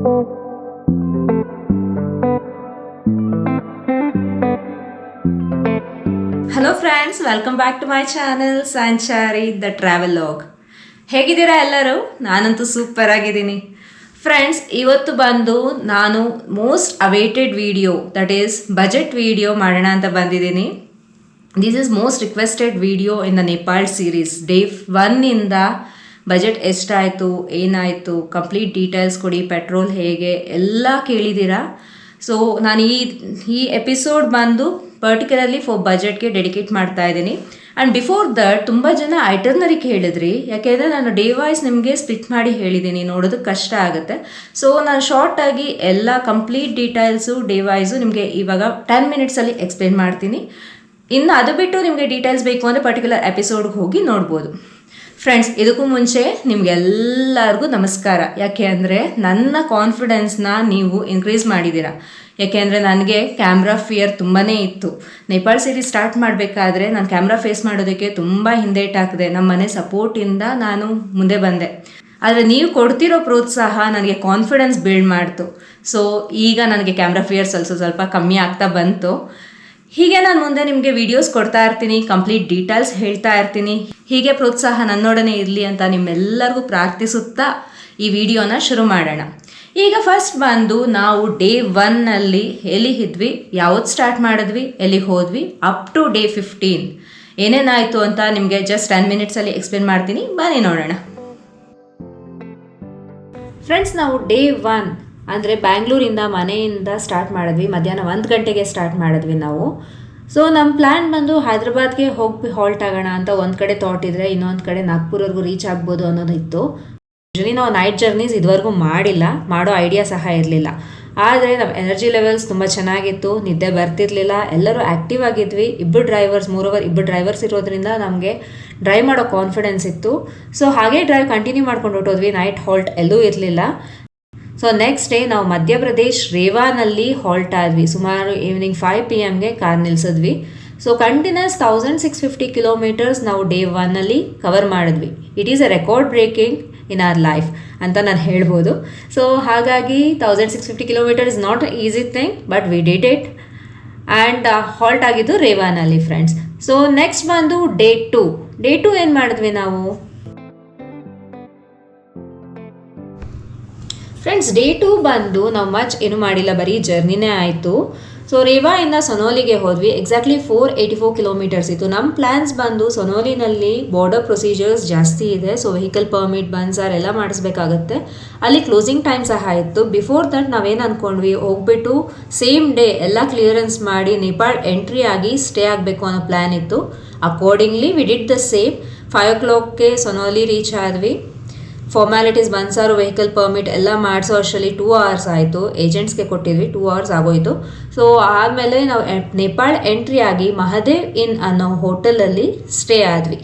Hello friends, welcome back to my channel Sanchari the travelogue. ಹೇಗಿದ್ದೀರಾ ಎಲ್ಲರೂ? ನಾನಂತೂ ಸೂಪರ್ ಆಗಿದ್ದೀನಿ ಫ್ರೆಂಡ್ಸ್. ಇವತ್ತು ಬಂದು ನಾನು most awaited video, that is budget video ಮಾಡೋಣ ಅಂತ ಬಂದಿದ್ದೀನಿ. This is most requested video in the Nepal series. Day 1ಇಂದ ಬಜೆಟ್ ಎಷ್ಟಾಯಿತು, ಏನಾಯಿತು, ಕಂಪ್ಲೀಟ್ ಡೀಟೇಲ್ಸ್ ಕೊಡಿ, ಪೆಟ್ರೋಲ್ ಹೇಗೆ ಎಲ್ಲ ಕೇಳಿದ್ದೀರಾ. ಸೊ ನಾನು ಈ ಎಪಿಸೋಡ್ ಬಂದು ಪರ್ಟಿಕ್ಯುಲರ್ಲಿ ಫಾರ್ ಬಜೆಟ್ಗೆ ಡೆಡಿಕೇಟ್ ಮಾಡ್ತಾ ಇದ್ದೀನಿ. ಆ್ಯಂಡ್ ಬಿಫೋರ್ ದಟ್ ತುಂಬ ಜನ ಐಟರ್ನರಿ ಕೇಳಿದ್ರಿ, ಯಾಕೆಂದರೆ ನಾನು ಡೇ ವೈಸ್ ನಿಮಗೆ ಸ್ಪ್ಲಿಟ್ ಮಾಡಿ ಹೇಳಿದ್ದೀನಿ, ನೋಡೋದಕ್ಕೆ ಕಷ್ಟ ಆಗುತ್ತೆ. ಸೊ ನಾನು ಶಾರ್ಟಾಗಿ ಎಲ್ಲ ಕಂಪ್ಲೀಟ್ ಡೀಟೇಲ್ಸು ಡೇ ವೈಸು ನಿಮಗೆ ಇವಾಗ 10 ಮಿನಿಟ್ಸಲ್ಲಿ ಎಕ್ಸ್ಪ್ಲೇನ್ ಮಾಡ್ತೀನಿ. ಇನ್ನು ಅದು ಬಿಟ್ಟು ನಿಮಗೆ ಡೀಟೇಲ್ಸ್ ಬೇಕು ಅಂದರೆ ಪರ್ಟಿಕ್ಯುಲರ್ ಎಪಿಸೋಡ್ಗೆ ಹೋಗಿ ನೋಡ್ಬೋದು. ಫ್ರೆಂಡ್ಸ್, ಇದಕ್ಕೂ ಮುಂಚೆ ನಿಮಗೆಲ್ಲರಿಗೂ ನಮಸ್ಕಾರ. ಯಾಕೆ ಅಂದರೆ ನನ್ನ ಕಾನ್ಫಿಡೆನ್ಸ್ನ ನೀವು ಇನ್ಕ್ರೀಸ್ ಮಾಡಿದ್ದೀರಾ. ಯಾಕೆ ಅಂದರೆ ನನಗೆ ಕ್ಯಾಮ್ರಾ ಫಿಯರ್ ತುಂಬಾ ಇತ್ತು. ನೇಪಾಳ್ ಸೀರೀಸ್ ಸ್ಟಾರ್ಟ್ ಮಾಡಬೇಕಾದ್ರೆ ನಾನು ಕ್ಯಾಮ್ರಾ ಫೇಸ್ ಮಾಡೋದಕ್ಕೆ ತುಂಬ ಹಿಂದೇಟಾಕಿದೆ. ನಮ್ಮ ಮನೆ ಸಪೋರ್ಟಿಂದ ನಾನು ಮುಂದೆ ಬಂದೆ. ಆದರೆ ನೀವು ಕೊಡ್ತಿರೋ ಪ್ರೋತ್ಸಾಹ ನನಗೆ ಕಾನ್ಫಿಡೆನ್ಸ್ ಬಿಲ್ಡ್ ಮಾಡ್ತು. ಸೊ ಈಗ ನನಗೆ ಕ್ಯಾಮ್ರಾ ಫಿಯರ್ ಸ್ವಲ್ಪ ಕಮ್ಮಿ ಆಗ್ತಾ ಬಂತು. ಹೀಗೆ ನಾನು ಮುಂದೆ ನಿಮಗೆ ವಿಡಿಯೋಸ್ ಕೊಡ್ತಾ ಇರ್ತೀನಿ, ಕಂಪ್ಲೀಟ್ ಡೀಟೇಲ್ಸ್ ಹೇಳ್ತಾ ಇರ್ತೀನಿ. ಹೀಗೆ ಪ್ರೋತ್ಸಾಹ ನನ್ನೊಡನೆ ಇರಲಿ ಅಂತ ನಿಮ್ಮೆಲ್ಲರಿಗೂ ಪ್ರಾರ್ಥಿಸುತ್ತಾ ಈ ವಿಡಿಯೋನ ಶುರು ಮಾಡೋಣ. ಈಗ ಫಸ್ಟ್ ಬಂದು ನಾವು ಡೇ 1ನಲ್ಲಿ ಎಲ್ಲಿ ಇದ್ವಿ, ಯಾವತ್ತು ಸ್ಟಾರ್ಟ್ ಮಾಡಿದ್ವಿ, ಎಲ್ಲಿಗೆ ಹೋದ್ವಿ, ಅಪ್ ಟು ಡೇ 15 ಏನೇನಾಯಿತು ಅಂತ ನಿಮಗೆ ಜಸ್ಟ್ 10 ಮಿನಿಟ್ಸಲ್ಲಿ ಎಕ್ಸ್ಪ್ಲೇನ್ ಮಾಡ್ತೀನಿ. ಬನ್ನಿ ನೋಡೋಣ. ಫ್ರೆಂಡ್ಸ್, ನಾವು ಡೇ 1 ಅಂದರೆ ಬ್ಯಾಂಗ್ಳೂರಿಂದ ಮನೆಯಿಂದ ಸ್ಟಾರ್ಟ್ ಮಾಡಿದ್ವಿ. ಮಧ್ಯಾಹ್ನ 1 ಗಂಟೆಗೆ ಸ್ಟಾರ್ಟ್ ಮಾಡಿದ್ವಿ ನಾವು. ಸೊ ನಮ್ಮ ಪ್ಲ್ಯಾನ್ ಬಂದು ಹೈದ್ರಾಬಾದ್ಗೆ ಹೋಗಿ ಹಾಲ್ಟ್ ಆಗೋಣ ಅಂತ ಒಂದು ಕಡೆ ಥಾಟ್ ಇದ್ದರೆ, ಇನ್ನೊಂದು ಕಡೆ ನಾಗ್ಪುರ್ವರೆಗೂ ರೀಚ್ ಆಗ್ಬೋದು ಅನ್ನೋದಿತ್ತು. ಯೂಶ್ವಲಿ ನಾವು ನೈಟ್ ಜರ್ನೀಸ್ ಇದುವರೆಗೂ ಮಾಡಿಲ್ಲ, ಮಾಡೋ ಐಡಿಯಾ ಸಹ ಇರಲಿಲ್ಲ. ಆದರೆ ನಮ್ಮ ಎನರ್ಜಿ ಲೆವೆಲ್ಸ್ ತುಂಬ ಚೆನ್ನಾಗಿತ್ತು, ನಿದ್ದೆ ಬರ್ತಿರ್ಲಿಲ್ಲ, ಎಲ್ಲರೂ ಆ್ಯಕ್ಟಿವ್ ಆಗಿದ್ವಿ. ಇಬ್ಬರು ಡ್ರೈವರ್ಸ್ ಇರೋದ್ರಿಂದ ನಮಗೆ ಡ್ರೈವ್ ಮಾಡೋ ಕಾನ್ಫಿಡೆನ್ಸ್ ಇತ್ತು. ಸೊ ಹಾಗೆ ಡ್ರೈವ್ ಕಂಟಿನ್ಯೂ ಮಾಡ್ಕೊಂಡು ಹೊಟ್ಟೋದ್ವಿ. ನೈಟ್ ಹಾಲ್ಟ್ ಎಲ್ಲೂ ಇರಲಿಲ್ಲ. ಸೊ ನೆಕ್ಸ್ಟ್ ಡೇ ನಾವು ಮಧ್ಯಪ್ರದೇಶ್ ರೇವಾನಲ್ಲಿ ಹಾಲ್ಟ್ ಆದ್ವಿ. ಸುಮಾರು ಈವ್ನಿಂಗ್ 5 PM ಕಾರ್ ನಿಲ್ಸಿದ್ವಿ. ಸೊ ಕಂಟಿನ್ಯೂಸ್ 1650 ಕಿಲೋಮೀಟರ್ಸ್ ನಾವು ಡೇ 1ನಲ್ಲಿ ಕವರ್ ಮಾಡಿದ್ವಿ. It is a record breaking in our life ಅಂತ ನಾನು ಹೇಳ್ಬೋದು. ಸೊ ಹಾಗಾಗಿ 1650 kilometre is not a easy thing, but we did it. And halt ಆಗಿದ್ದು ರೇವಾನಲ್ಲಿ ಫ್ರೆಂಡ್ಸ್. ಸೊ ನೆಕ್ಸ್ಟ್ ಬಂದು ಡೇ 2 ಏನು ಮಾಡಿದ್ವಿ ನಾವು ಫ್ರೆಂಡ್ಸ್? ಡೇ 2 ಬಂದು ನಾವು ಮಚ್ ಏನು ಮಾಡಿಲ್ಲ, ಬರೀ ಜರ್ನಿನೇ ಆಯಿತು. ಸೊ ರೇವಾಯಿಂದ ಸೊನೋಲಿಗೆ ಹೋದ್ವಿ. ಎಕ್ಸಾಕ್ಟ್ಲಿ 484 ಕಿಲೋಮೀಟರ್ಸ್ ಇತ್ತು. ನಮ್ಮ ಪ್ಲ್ಯಾನ್ಸ್ ಬಂದು ಸೊನೋಲಿನಲ್ಲಿ ಬಾರ್ಡರ್ ಪ್ರೊಸೀಜರ್ಸ್ ಜಾಸ್ತಿ ಇದೆ. ಸೊ ವೆಹಿಕಲ್ ಪರ್ಮಿಟ್, ಬನ್ಸಾರ್ ಎಲ್ಲ ಮಾಡಿಸ್ಬೇಕಾಗತ್ತೆ. ಅಲ್ಲಿ ಕ್ಲೋಸಿಂಗ್ ಟೈಮ್ ಸಹ ಇತ್ತು. ಬಿಫೋರ್ ದಟ್ ನಾವೇನು ಅಂದ್ಕೊಂಡ್ವಿ, ಹೋಗ್ಬಿಟ್ಟು ಸೇಮ್ ಡೇ ಎಲ್ಲ ಕ್ಲಿಯರೆನ್ಸ್ ಮಾಡಿ ನೇಪಾಳ್ ಎಂಟ್ರಿ ಆಗಿ ಸ್ಟೇ ಆಗಬೇಕು ಅನ್ನೋ ಪ್ಲ್ಯಾನ್ ಇತ್ತು. Accordingly we did the same. 5 o'clockಗೆ ಸೊನೋಲಿ ರೀಚ್ ಆದ್ವಿ. ಫಾರ್ಮ್ಯಾಲಿಟೀಸ್, ಬನ್ಸಾರು, ವೆಹಿಕಲ್ ಪರ್ಮಿಟ್ ಎಲ್ಲ ಮಾಡಿಸೋ ಅಷ್ಟರಲ್ಲಿ 2 hours ಆಯಿತು. ಏಜೆಂಟ್ಸ್ಗೆ ಕೊಟ್ಟಿದ್ವಿ, 2 hours ಆಗೋಯಿತು. ಸೊ ಆದಮೇಲೆ ನಾವು ನೇಪಾಳ್ ಎಂಟ್ರಿ ಆಗಿ ಮಹದೇವ್ ಇನ್ ಅನ್ನೋ ಹೋಟೆಲಲ್ಲಿ ಸ್ಟೇ ಆದ್ವಿ.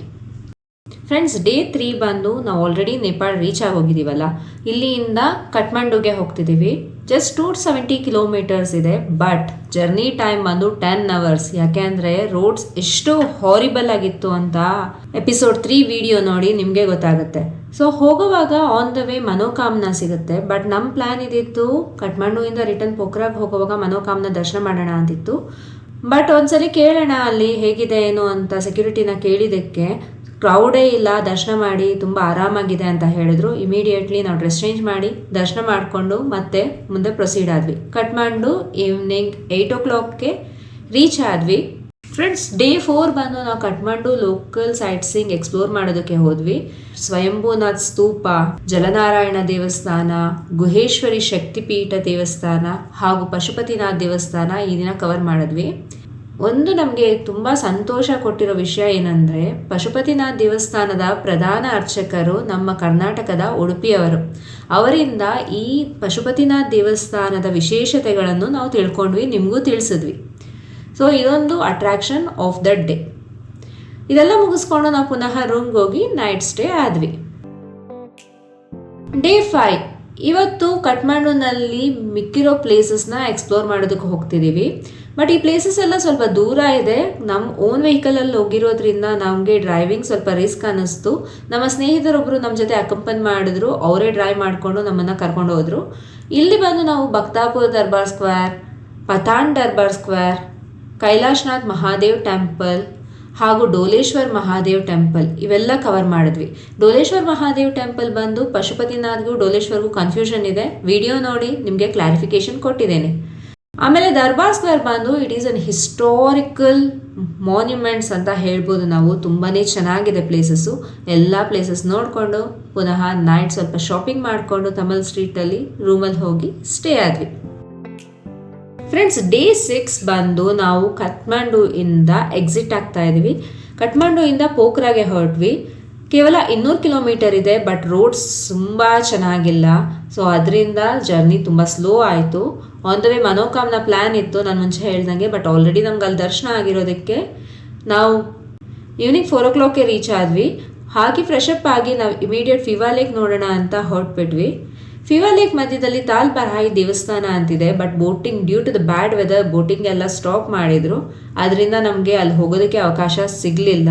ಫ್ರೆಂಡ್ಸ್, ಡೇ 3 ಬಂದು ನಾವು ಆಲ್ರೆಡಿ ನೇಪಾಳ್ ರೀಚ್ ಆಗಿ ಹೋಗಿದ್ದೀವಲ್ಲ, ಇಲ್ಲಿಂದ ಕಠ್ಮಂಡುಗೆ ಹೋಗ್ತಿದ್ದೀವಿ. ಜಸ್ಟ್ 270 ಕಿಲೋಮೀಟರ್ಸ್ ಇದೆ, ಬಟ್ ಜರ್ನಿ ಟೈಮ್ ಬಂದು 10 hours. ಯಾಕೆ ಅಂದರೆ ರೋಡ್ಸ್ ಎಷ್ಟು ಹಾರಿಬಲ್ ಆಗಿತ್ತು ಅಂತ ಎಪಿಸೋಡ್ 3 ವಿಡಿಯೋ ನೋಡಿ ನಿಮಗೆ ಗೊತ್ತಾಗುತ್ತೆ. ಸೊ ಹೋಗುವಾಗ ಆನ್ ದ ವೇ ಮನೋಕಾಮನ ಸಿಗುತ್ತೆ, ಬಟ್ ನಮ್ಮ ಪ್ಲ್ಯಾನ್ ಇದ್ದಿತ್ತು ಕಠ್ಮಂಡುವಿಂದ ರಿಟರ್ನ್ ಪೋಖ್ರಾಗ್ ಹೋಗುವಾಗ ಮನೋಕಾಮನ ದರ್ಶನ ಮಾಡೋಣ ಅಂತಿತ್ತು. ಬಟ್ ಒಂದ್ಸಲಿ ಕೇಳೋಣ ಅಲ್ಲಿ ಹೇಗಿದೆ ಏನು ಅಂತ ಸೆಕ್ಯೂರಿಟಿನ ಕೇಳಿದ್ದಕ್ಕೆ ಕ್ರೌಡೇ ಇಲ್ಲ, ದರ್ಶನ ಮಾಡಿ ತುಂಬ ಆರಾಮಾಗಿದೆ ಅಂತ ಹೇಳಿದ್ರು. ಇಮಿಡಿಯೇಟ್ಲಿ ನಾವು ಡ್ರೆಸ್ ಚೇಂಜ್ ಮಾಡಿ ದರ್ಶನ ಮಾಡಿಕೊಂಡು ಮತ್ತೆ ಮುಂದೆ ಪ್ರೊಸೀಡ್ ಆದ್ವಿ. ಕಠ್ಮಂಡು ಈವ್ನಿಂಗ್ 8 o'clockಗೆ ರೀಚ್ ಆದ್ವಿ. ಫ್ರೆಂಡ್ಸ್, ಡೇ 4 ಬಂದು ನಾವು Kathmandu local site seeing explore ಮಾಡೋದಕ್ಕೆ ಹೋದ್ವಿ. ಸ್ವಯಂಭೂನಾಥ್ ಸ್ತೂಪ, ಜಲನಾರಾಯಣ ದೇವಸ್ಥಾನ, ಗುಹೇಶ್ವರಿ ಶಕ್ತಿಪೀಠ ದೇವಸ್ಥಾನ ಹಾಗೂ ಪಶುಪತಿನಾಥ್ ದೇವಸ್ಥಾನ ಈ ದಿನ ಕವರ್ ಮಾಡಿದ್ವಿ. ಒಂದು ನಮಗೆ ತುಂಬ ಸಂತೋಷ ಕೊಟ್ಟಿರೋ ವಿಷಯ ಏನಂದರೆ, ಪಶುಪತಿನಾಥ್ ದೇವಸ್ಥಾನದ ಪ್ರಧಾನ ಅರ್ಚಕರು ನಮ್ಮ ಕರ್ನಾಟಕದ ಉಡುಪಿಯವರು. ಅವರಿಂದ ಈ ಪಶುಪತಿನಾಥ್ ದೇವಸ್ಥಾನದ ವಿಶೇಷತೆಗಳನ್ನು ನಾವು ತಿಳ್ಕೊಂಡ್ವಿ, ನಿಮಗೂ ತಿಳಿಸಿದ್ವಿ. ಸೊ ಇದೊಂದು ಅಟ್ರಾಕ್ಷನ್ ಆಫ್ ದ ಡೇ. ಇದೆಲ್ಲ ಮುಗಿಸ್ಕೊಂಡು ನಾವು ಪುನಃ ರೂಮ್ಗೆ ಹೋಗಿ ನೈಟ್ ಸ್ಟೇ ಆದ್ವಿ. ಡೇ 5 ಇವತ್ತು ಕಠ್ಮಂಡುನಲ್ಲಿ ಮಿಕ್ಕಿರೋ ಪ್ಲೇಸಸ್ನ ಎಕ್ಸ್ಪ್ಲೋರ್ ಮಾಡೋದಕ್ಕೆ ಹೋಗ್ತಿದ್ದೀವಿ. ಬಟ್ ಈ ಪ್ಲೇಸಸ್ ಎಲ್ಲ ಸ್ವಲ್ಪ ದೂರ ಇದೆ. ನಮ್ಮ ಓನ್ ವೆಹಿಕಲಲ್ಲಿ ಹೋಗಿರೋದ್ರಿಂದ ನಮಗೆ ಡ್ರೈವಿಂಗ್ ಸ್ವಲ್ಪ ರಿಸ್ಕ್ ಅನ್ನಿಸ್ತು. ನಮ್ಮ ಸ್ನೇಹಿತರೊಬ್ಬರು ನಮ್ಮ ಜೊತೆ ಅಕಂಪನ್ ಮಾಡಿದ್ರು, ಅವರೇ ಡ್ರೈವ್ ಮಾಡಿಕೊಂಡು ನಮ್ಮನ್ನು ಕರ್ಕೊಂಡು ಹೋದರು. ಇಲ್ಲಿ ಬಂದು ನಾವು ಬಕ್ತಾಪುರ್ ದರ್ಬಾರ್ ಸ್ಕ್ವೇರ್, ಪತಾನ್ ದರ್ಬಾರ್ ಸ್ಕ್ವೇರ್, ಕೈಲಾಶ್ನಾಥ್ ಮಹಾದೇವ್ ಟೆಂಪಲ್ ಹಾಗೂ ಡೋಲೇಶ್ವರ್ ಮಹಾದೇವ್ ಟೆಂಪಲ್ ಇವೆಲ್ಲ ಕವರ್ ಮಾಡಿದ್ವಿ. ಡೋಲೇಶ್ವರ್ ಮಹಾದೇವ್ ಟೆಂಪಲ್ ಬಂದು ಪಶುಪತಿನಾಥ್ಗೂ ಡೋಲೇಶ್ವರ್ಗೂ ಕನ್ಫ್ಯೂಷನ್ ಇದೆ. ವಿಡಿಯೋ ನೋಡಿ ನಿಮಗೆ ಕ್ಲಾರಿಫಿಕೇಶನ್ ಕೊಟ್ಟಿದ್ದೇನೆ. ಆಮೇಲೆ ದರ್ಬಾರ್ ಸ್ಕ್ವೇರ್ ಬಂದು it is an historical monuments ಅಂತ ಹೇಳ್ಬೋದು ನಾವು. ತುಂಬಾ ಚೆನ್ನಾಗಿದೆ ಪ್ಲೇಸಸ್ಸು. ಎಲ್ಲ ಪ್ಲೇಸಸ್ ನೋಡಿಕೊಂಡು ಪುನಃ ನೈಟ್ ಸ್ವಲ್ಪ ಶಾಪಿಂಗ್ ಮಾಡಿಕೊಂಡು ತಮಲ್ ಸ್ಟ್ರೀಟಲ್ಲಿ ರೂಮಲ್ಲಿ ಹೋಗಿ ಸ್ಟೇ ಆದ್ವಿ. ಫ್ರೆಂಡ್ಸ್, ಡೇ 6 ಬಂದು ನಾವು ಕಠ್ಮಂಡು ಇಂದ ಎಕ್ಸಿಟ್ ಆಗ್ತಾ ಇದ್ವಿ. ಕಠ್ಮಂಡು ಇಂದ ಪೋಖ್ರಾಗೆ ಹೊರಟ್ವಿ. ಕೇವಲ 200 ಕಿಲೋಮೀಟರ್ ಇದೆ, ಬಟ್ ರೋಡ್ಸ್ ತುಂಬ ಚೆನ್ನಾಗಿಲ್ಲ. ಸೊ ಅದರಿಂದ ಜರ್ನಿ ತುಂಬ ಸ್ಲೋ ಆಯಿತು. ಆನ್ ದ ವೇ ಮನೋಕಾಮ್ನ ಪ್ಲ್ಯಾನ್ ಇತ್ತು ನಾನು ಮುಂಚೆ ಹೇಳ್ದಂಗೆ, ಬಟ್ ಆಲ್ರೆಡಿ ನಮ್ಗೆ ಅಲ್ಲಿ ದರ್ಶನ ಆಗಿರೋದಕ್ಕೆ ನಾವು ಈವ್ನಿಂಗ್ 4 o'clockಗೆ ರೀಚ್ ಆದ್ವಿ. ಹಾಗೆ ಫ್ರೆಶ್ ಅಪ್ ಆಗಿ ನಾವು ಇಮಿಡಿಯೇಟ್ ಫಿವಾ ಲೇಕ್ ನೋಡೋಣ ಅಂತ ಹೊರಟ್ಬಿಟ್ವಿ. ಫಿವಾ ಲೇಕ್ ಮಧ್ಯದಲ್ಲಿ ತಾಲ್ ಬರಾಯಿ ದೇವಸ್ಥಾನ ಅಂತಿದೆ, but boating due to the bad weather boating ಎಲ್ಲ ಸ್ಟಾಪ್ ಮಾಡಿದ್ರು. ಅದರಿಂದ ನಮಗೆ ಅಲ್ಲಿ ಹೋಗೋದಕ್ಕೆ ಅವಕಾಶ ಸಿಗಲಿಲ್ಲ.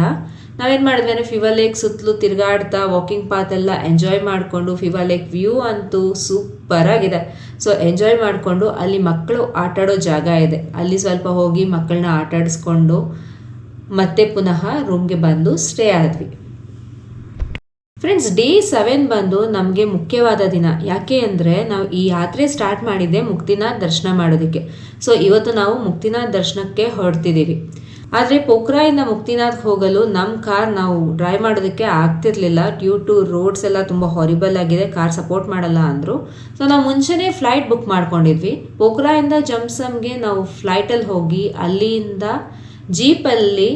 ನಾವೇನು ಮಾಡಿದ್ವಿ ಅಂದರೆ ಫಿವಾ ಲೇಕ್ ಸುತ್ತಲೂ ತಿರುಗಾಡ್ತಾ ವಾಕಿಂಗ್ ಪಾತ್ ಎಲ್ಲ ಎಂಜಾಯ್ ಮಾಡಿಕೊಂಡು, ಫಿವಾ ಲೇಕ್ ವ್ಯೂ ಅಂತೂ ಸೂಪರ್ ಆಗಿದೆ. ಸೊ ಎಂಜಾಯ್ ಮಾಡಿಕೊಂಡು ಅಲ್ಲಿ ಮಕ್ಕಳು ಆಟಾಡೋ ಜಾಗ ಇದೆ, ಅಲ್ಲಿ ಸ್ವಲ್ಪ ಹೋಗಿ ಮಕ್ಕಳನ್ನ ಆಟಾಡಿಸ್ಕೊಂಡು ಮತ್ತೆ ಪುನಃ ರೂಮ್ಗೆ ಬಂದು ಸ್ಟೇ ಆದ್ವಿ. ಫ್ರೆಂಡ್ಸ್, ಡೇ 7 ಬಂದು ನಮಗೆ ಮುಖ್ಯವಾದ ದಿನ. ಯಾಕೆ ಅಂದರೆ ನಾವು ಈ ಯಾತ್ರೆ ಸ್ಟಾರ್ಟ್ ಮಾಡಿದ್ದೆ ಮುಕ್ತಿನಾಥ್ ದರ್ಶನ ಮಾಡೋದಕ್ಕೆ. ಸೊ ಇವತ್ತು ನಾವು ಮುಕ್ತಿನಾಥ್ ದರ್ಶನಕ್ಕೆ ಹೊರಡ್ತಿದ್ದೀವಿ. ಆದರೆ ಪೋಖ್ರಾಯಿಂದ ಮುಕ್ತಿನಾಥ್ ಹೋಗಲು ನಮ್ಮ ಕಾರ್ ನಾವು ಡ್ರೈವ್ ಮಾಡೋದಕ್ಕೆ ಆಗ್ತಿರ್ಲಿಲ್ಲ. ಡ್ಯೂ ಟು ರೋಡ್ಸ್ ಎಲ್ಲ ತುಂಬ ಹಾರಿಬಲ್ ಆಗಿದೆ, ಕಾರ್ ಸಪೋರ್ಟ್ ಮಾಡಲ್ಲ ಅಂದರು. ಸೊ ನಾವು ಮುಂಚೆನೇ ಫ್ಲೈಟ್ ಬುಕ್ ಮಾಡ್ಕೊಂಡಿದ್ವಿ. ಪೋಖ್ರಾಯಿಂದ ಜಮ್ಸಮ್ಗೆ ನಾವು ಫ್ಲೈಟಲ್ಲಿ ಹೋಗಿ ಅಲ್ಲಿಂದ ಜೀಪಲ್ಲಿ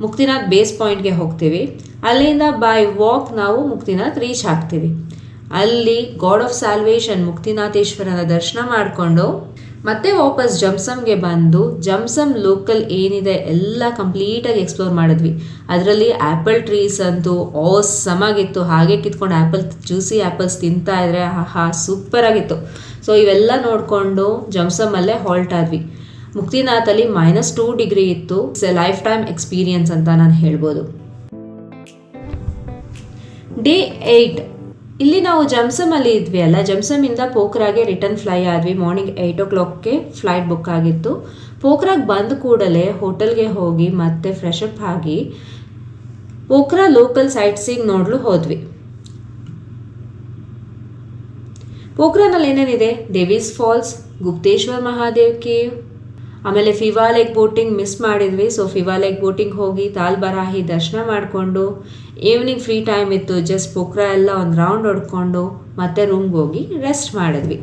ಮುಕ್ತಿನಾಥ್ ಬೇಸ್ ಪಾಯಿಂಟ್ಗೆ ಹೋಗ್ತೀವಿ. ಅಲ್ಲಿಂದ ಬೈ ವಾಕ್ ನಾವು ಮುಕ್ತಿನಾಥ್ ರೀಚ್ ಆಗ್ತೀವಿ. ಅಲ್ಲಿ ಗಾಡ್ ಆಫ್ ಸ್ಯಾಲ್ವೇಷನ್ ಮುಕ್ತಿನಾಥೇಶ್ವರನ ದರ್ಶನ ಮಾಡಿಕೊಂಡು ಮತ್ತೆ ವಾಪಸ್ ಜಮ್ಸಮ್ಗೆ ಬಂದು ಜಮ್ಸಮ್ ಲೋಕಲ್ ಏನಿದೆ ಎಲ್ಲ ಕಂಪ್ಲೀಟಾಗಿ ಎಕ್ಸ್ಪ್ಲೋರ್ ಮಾಡಿದ್ವಿ. ಅದರಲ್ಲಿ ಆ್ಯಪಲ್ ಟ್ರೀಸ್ ಅಂತೂ ಆಸಮ್ ಆಗಿತ್ತು. ಹಾಗೆ ಕಿತ್ಕೊಂಡು ಜ್ಯೂಸಿ ಆ್ಯಪಲ್ಸ್ ತಿಂತಾ ಇದ್ರೆ ಆಹಾ ಸೂಪರ್ ಆಗಿತ್ತು. ಸೊ ಇವೆಲ್ಲ ನೋಡಿಕೊಂಡು ಜಮ್ಸಮಲ್ಲೇ ಹಾಲ್ಟ್ ಆದ್ವಿ. ಮುಕ್ತಿನಾಥಲ್ಲಿ -2 ಡಿಗ್ರಿ ಇತ್ತು. It's A life time experience ಅಂತ ನಾನು ಹೇಳ್ಬೋದು. ಡೇ 8 ಇಲ್ಲಿ ನಾವು ಜಮ್ಸಮಲ್ಲಿ ಇದ್ವಿ ಅಲ್ಲ, ಜಮ್ಸಮಿಂದ ಪೋಖ್ರಾಗೆ ರಿಟರ್ನ್ ಫ್ಲೈ ಆದ್ವಿ. ಮಾರ್ನಿಂಗ್ 8 o'clockಗೆ ಫ್ಲೈಟ್ ಬುಕ್ ಆಗಿತ್ತು. ಪೋಖ್ರಾಗೆ ಬಂದ ಕೂಡಲೇ ಹೋಟೆಲ್ಗೆ ಹೋಗಿ ಮತ್ತೆ ಫ್ರೆಶ್ ಅಪ್ ಆಗಿ ಪೋಖ್ರಾ ಲೋಕಲ್ ಸೈಟ್ ಸೀಯಿಂಗ್ ನೋಡಲು ಹೋದ್ವಿ. ಪೋಖ್ರಾನಲ್ಲಿ ಏನೇನಿದೆ, ದೇವೀಸ್ ಫಾಲ್ಸ್, ಗುಪ್ತೇಶ್ವರ್ ಮಹಾದೇವ್ ಕೇವ್, ಆಮೇಲೆ ಫಿವಾ ಲೇಕ್ ಬೋಟಿಂಗ್ ಮಿಸ್ ಮಾಡಿದ್ವಿ. ಸೊ ಫಿವಾ ಲೇಕ್ ಬೋಟಿಂಗ್ ಹೋಗಿ ತಾಲ್ ಬರಾಹಿ ದರ್ಶನ ಮಾಡಿಕೊಂಡು ಈವ್ನಿಂಗ್ ಫ್ರೀ ಟೈಮ್ ಇತ್ತು, ಜಸ್ಟ್ ಪೋಖ್ರಾ ಎಲ್ಲ ಒಂದು ರೌಂಡ್ ಹೊಡ್ಕೊಂಡು ಮತ್ತೆ ರೂಮ್ಗೆ ಹೋಗಿ ರೆಸ್ಟ್ ಮಾಡಿದ್ವಿ.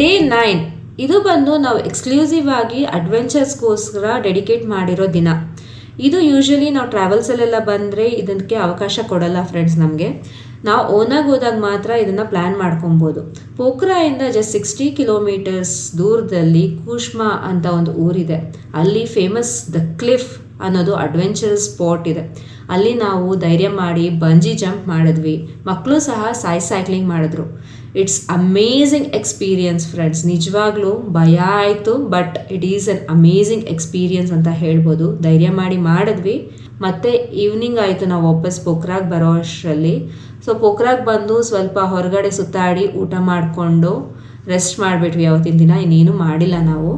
ಡೇ 9 ಇದು ಬಂದು ನಾವು ಎಕ್ಸ್ಕ್ಲೂಸಿವ್ ಆಗಿ ಅಡ್ವೆಂಚರ್ಸ್ಗೋಸ್ಕರ ಡೆಡಿಕೇಟ್ ಮಾಡಿರೋ ದಿನ. ಇದು ಯೂಶ್ವಲಿ ನಾವು ಟ್ರಾವೆಲ್ಸಲ್ಲೆಲ್ಲ ಬಂದರೆ ಇದಕ್ಕೆ ಅವಕಾಶ ಕೊಡಲ್ಲ ಫ್ರೆಂಡ್ಸ್. ನಮಗೆ ನಾವು ಓನಾಗಿ ಹೋದಾಗ ಮಾತ್ರ ಇದನ್ನು ಪ್ಲ್ಯಾನ್ ಮಾಡ್ಕೊಬೋದು. ಪೋಖ್ರಾಯಿಂದ ಜಸ್ಟ್ 60 ಕಿಲೋಮೀಟರ್ಸ್ ದೂರದಲ್ಲಿ ಕೂಷ್ಮಾ ಅಂತ ಒಂದು ಊರಿದೆ. ಅಲ್ಲಿ ಫೇಮಸ್ ದ ಕ್ಲಿಫ್ ಅನ್ನೋದು ಅಡ್ವೆಂಚರಸ್ ಸ್ಪಾಟ್ ಇದೆ. ಅಲ್ಲಿ ನಾವು ಧೈರ್ಯ ಮಾಡಿ ಬಂಜಿ ಜಂಪ್ ಮಾಡಿದ್ವಿ. ಮಕ್ಕಳು ಸಹ ಸೈಕ್ಲಿಂಗ್ ಮಾಡಿದ್ರು. It's amazing experience friends. ನಿಜವಾಗ್ಲೂ ಭಯ ಆಯಿತು, but it is an amazing experience ಅಂತ ಹೇಳ್ಬೋದು. ಧೈರ್ಯ ಮಾಡಿ ಮಾಡಿದ್ವಿ. ಮತ್ತು ಈವ್ನಿಂಗ್ ಆಯಿತು ನಾವು ವಾಪಸ್ ಪೋಖ್ರಾಗೆ ಬರೋ ಅಷ್ಟರಲ್ಲಿ. ಸೊ ಪೋಖ್ರಾಗೆ ಬಂದು ಸ್ವಲ್ಪ ಹೊರಗಡೆ ಸುತ್ತಾಡಿ ಊಟ ಮಾಡಿಕೊಂಡು ರೆಸ್ಟ್ ಮಾಡಿಬಿಟ್ವಿ. ಅವತ್ತಿನ ದಿನ ಇನ್ನೇನು ಮಾಡಿಲ್ಲ ನಾವು.